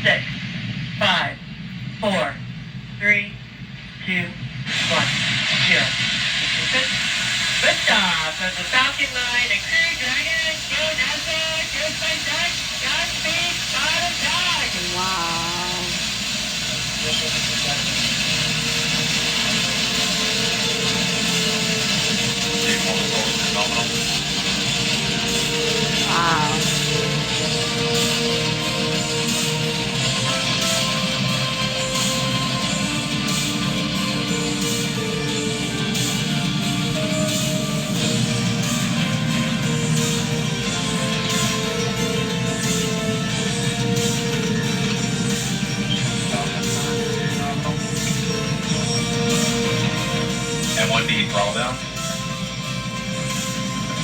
6, 5, 4, 3, 2, 1, 0. Liftoff of the Falcon 9 and Crew Dragon. Go NASA, go SpaceX, Godspeed, bottom dog. Wow. And 1D, throttle down.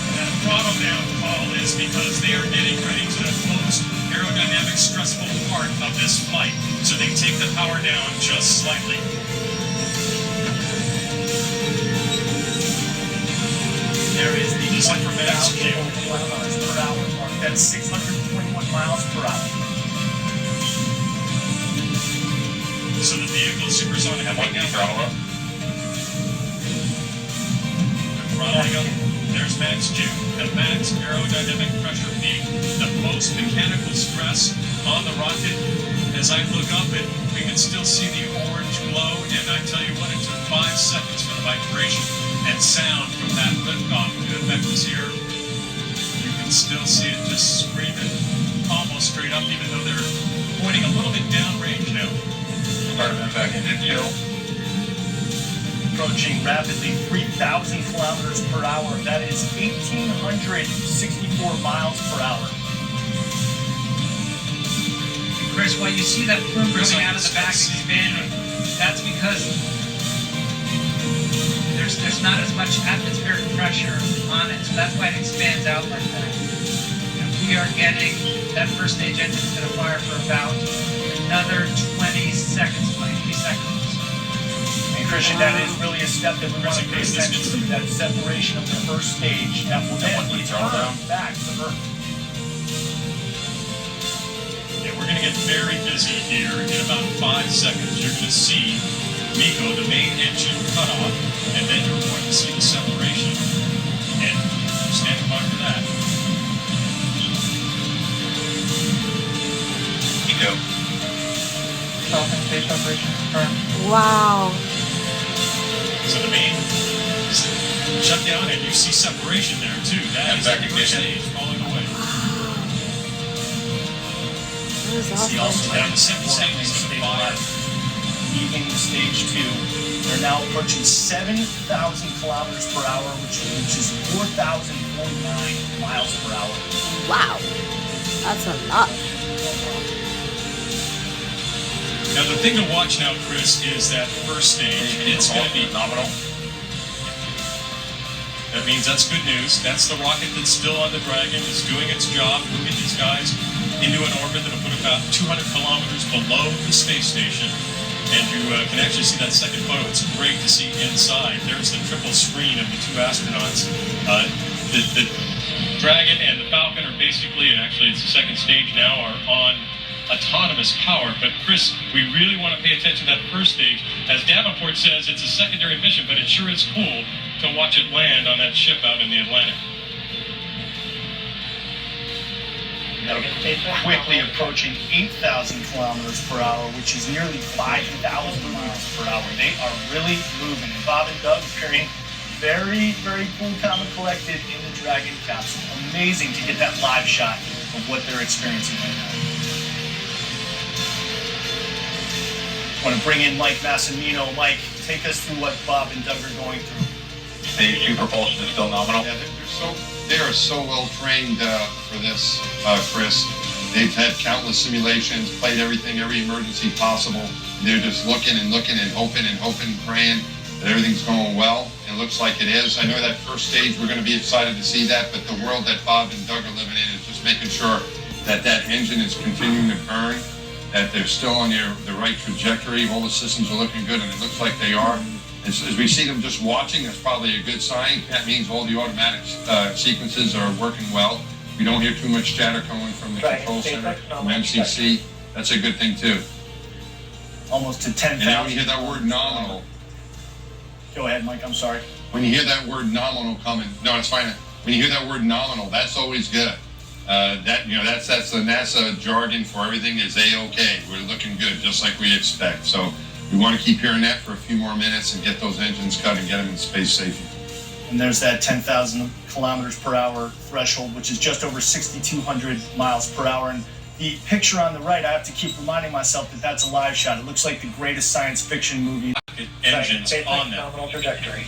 That throttle down call is because they are getting ready to the most aerodynamic stressful part of this flight. So they take the power down just slightly. There is the Listen for Max Q. miles per hour mark. That's 621 miles per hour. So the vehicle is supersonic. And 1D, throttle up. Throttling up. There's Max Q. At max aerodynamic pressure peak, the most mechanical stress on the rocket. As I look up it, we can still see the orange glow, and I tell you what, it took 5 seconds for the vibration and sound from that liftoff to affect us here. You can still see it just screaming almost straight up, even though they're pointing a little bit downrange now. Start of back in chill. Approaching rapidly 3,000 kilometers per hour. That is 1,864 miles per hour. Chris, when you see that plume coming out of the back expanding, that's because there's not as much atmospheric pressure on it, so that's why it expands out like that. And we are getting that first stage engine's going to fire for about another 20 seconds, 23 seconds. And Christian, that is really a step that we want to pay attention to, that separation of the first stage that will then return back to Earth. Yeah, we're going to get very busy here. In about 5 seconds, you're going to see MECO, the main engine, cut off, and then you're going to see the separation. And stand by for that. MECO. Falcon stage operation confirmed. Wow. So the main shut down, and you see separation there too. That is the first stage falling away. That was See awesome. also Now that the second stage is stage going to fire. leaving stage 2. They're now approaching 7,000 kilometers per hour, which is 4,049 miles per hour. Wow. That's a lot. Now the thing to watch now, Chris, is that first stage. It's going to be nominal. That means that's good news. That's the rocket that's still on the Dragon. It's doing its job, moving these guys into an orbit that'll put about 200 kilometers below the space station. And you can actually see that second photo. It's great to see inside. There's the triple screen of the two astronauts. The Dragon and the Falcon are basically, and actually it's the second stage now, are on autonomous power. But Chris, we really want to pay attention to that first stage. As Davenport says, it's a secondary mission, but it sure is cool to watch it land on that ship out in the Atlantic. Quickly approaching 8,000 kilometers per hour, which is nearly 5,000 miles per hour. They are really moving. And Bob and Doug appearing very, very cool, calm, and collected in the Dragon capsule. Amazing to get that live shot of what they're experiencing right now. I want to bring in Mike Massimino. Mike, take us through what Bob and Doug are going through. Stage 2 propulsion is still nominal. Yeah, they are so well trained for this, Chris. They've had countless simulations, played everything, every emergency possible. They're just looking and hoping and praying that everything's going well. It looks like it is. I know that first stage, we're going to be excited to see that, but the world that Bob and Doug are living in is just making sure that that engine is continuing to burn, that they're still on the right trajectory. All the systems are looking good, and it looks like they are. As we see them just watching, that's probably a good sign. That means all the automatic sequences are working well. We don't hear too much chatter coming from the control center, from MCC. That's a good thing too. Almost to 10,000. And then when you hear that word nominal, Go ahead, Mike. I'm sorry. when you hear that word nominal coming, no, it's fine. When you hear that word nominal, that's always good. That's the NASA jargon for everything is A-OK. We're looking good, just like we expect. So we want to keep hearing that for a few more minutes and get those engines cut and get them in space safely. And there's that 10,000 kilometers per hour threshold, which is just over 6,200 miles per hour. And the picture on the right, I have to keep reminding myself that that's a live shot. It looks like the greatest science fiction movie. Engines on them. Nominal trajectory.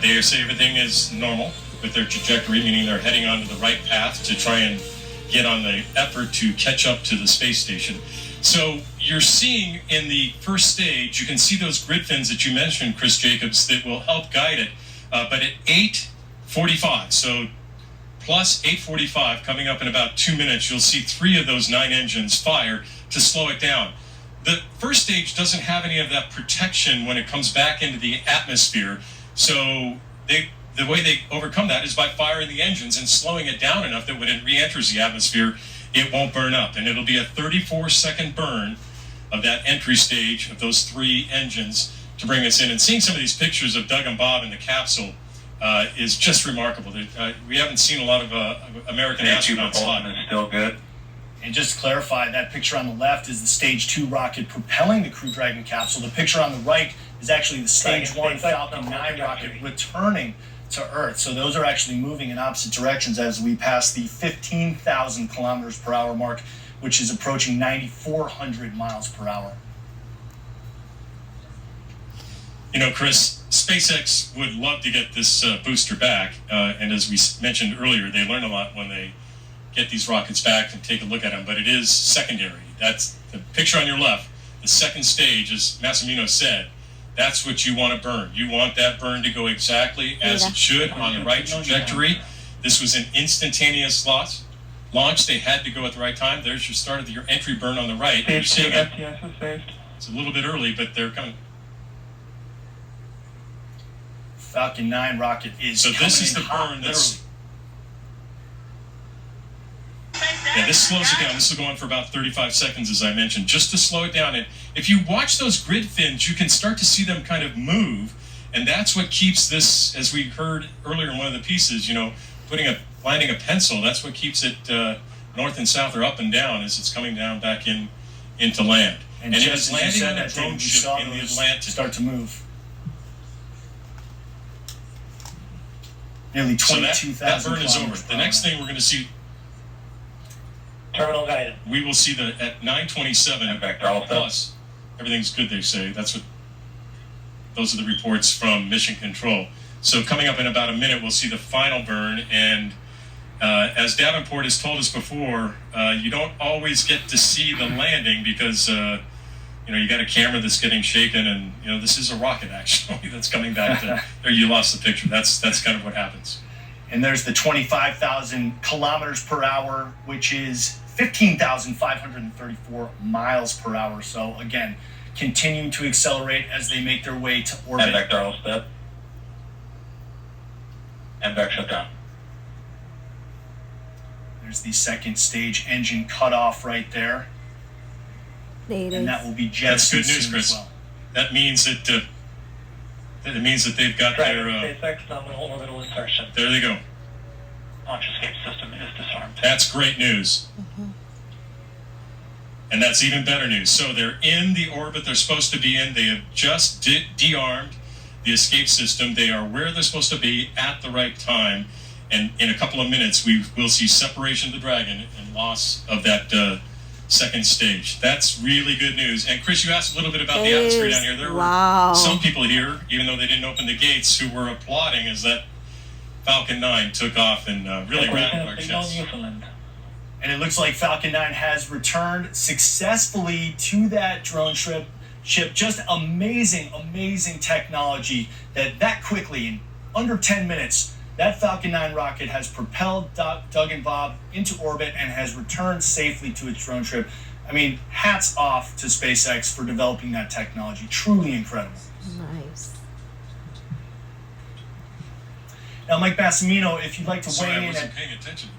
They say everything is normal with their trajectory, meaning they're heading onto the right path to try and get on the effort to catch up to the space station. So you're seeing in the first stage, you can see those grid fins that you mentioned, Chris Jacobs, that will help guide it. But at 8:45, so plus 8:45, coming up in about 2 minutes, you'll see 3 of those 9 engines fire to slow it down. The first stage doesn't have any of that protection when it comes back into the atmosphere. So the way they overcome that is by firing the engines and slowing it down enough that when it re-enters the atmosphere, it won't burn up. And it'll be a 34-second burn of that entry stage of those 3 engines to bring us in. And seeing some of these pictures of Doug and Bob in the capsule is just remarkable. We haven't seen a lot of American Stage 2 astronauts propulsion fly. is still good. And just to clarify, that picture on the left is the Stage 2 rocket propelling the Crew Dragon capsule. The picture on the right is actually the Stage 1 Falcon 9 rocket returning to Earth. So those are actually moving in opposite directions as we pass the 15,000 kilometers per hour mark, which is approaching 9,400 miles per hour. You know, Chris, SpaceX would love to get this booster back. And as we mentioned earlier, they learn a lot when they get these rockets back and take a look at them. But it is secondary. That's the picture on your left. The second stage, as Massimino said, that's what you want to burn. You want that burn to go exactly as it should on the right trajectory. This was an instantaneous launch. They had to go at the right time. There's your start of your entry burn on the right. You're seeing it. It's a little bit early, but they're coming. Falcon 9 rocket is So this is the hot, burn that's... literally. Yeah, this slows it down. This will go on for about 35 seconds, as I mentioned, just to slow it down. And if you watch those grid fins, you can start to see them kind of move. And that's what keeps this, as we heard earlier in one of the pieces, landing a pencil, that's what keeps it north and south or up and down as it's coming down back into land. And it just is as you landing said on a that, drone David, we ship saw in the those Atlantic. start to move. Nearly So 22,000 that burn is over. kilometers per The next hour. thing we're going to see, Terminal guided. we will see that at 9:27 And back to Alpha. plus, everything's good, they say. Those are the reports from Mission Control. So coming up in about a minute, we'll see the final burn. And as Davenport has told us before, you don't always get to see the landing because, you got a camera that's getting shaken and, this is a rocket actually that's coming back to, there you lost the picture. That's kind of what happens. And there's the 25,000 kilometers per hour, which is 15,534 miles per hour. So again, continuing to accelerate as they make their way to orbit. And back to step. And back shutdown. There's the second stage engine cutoff right there. There it And is. that will be That's jettisoned good news, soon Chris. as well. That means that they've got their, SpaceX nominal orbital insertion. there they go. Launch escape system is disarmed. That's great news. And that's even better news. So they're in the orbit they're supposed to be in. They have just de-armed the escape system. They are where they're supposed to be at the right time. And in a couple of minutes, we will see separation of the Dragon and loss of that second stage. That's really good news. And Chris, you asked a little bit about the atmosphere down here. There Wow. were some people here, even though they didn't open the gates, who were applauding as that Falcon 9 took off and really rattled our chests. Newfoundland. And it looks like Falcon 9 has returned successfully to that drone ship. Just amazing, amazing technology that quickly, in under 10 minutes, that Falcon 9 rocket has propelled Doug and Bob into orbit and has returned safely to its drone ship. I mean, hats off to SpaceX for developing that technology. Truly incredible. Nice. Now, Mike Massimino, if you'd like to Sorry, I weigh in wasn't at paying attention.